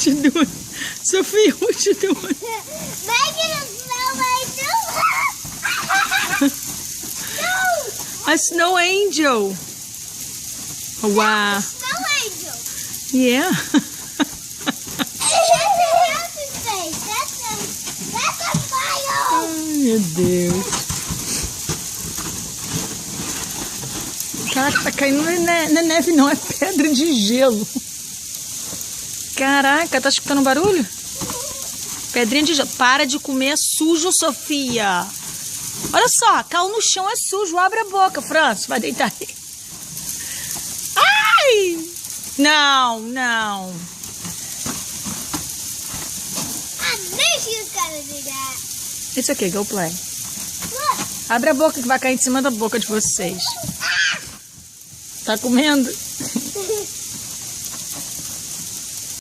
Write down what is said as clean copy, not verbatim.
What you doing? Sophia, what you doing? Making a snow angel. No. A snow angel. Oh, wow. Snow angel. Yeah. That's a happy face. That's a fire. Ai, meu Deus. Caraca, tá caindo na neve, não. É pedra de gelo. Caraca, tá escutando barulho? Pedrinha de gelo. Para de comer, é sujo, Sofia. Olha só, caiu no chão, é sujo. Abre a boca, França. Vai deitar aí. Ai! Não, não. I knew she was gonna do that. It's okay, go play. Look. Abre a boca que vai cair em cima da boca de vocês. Tá comendo?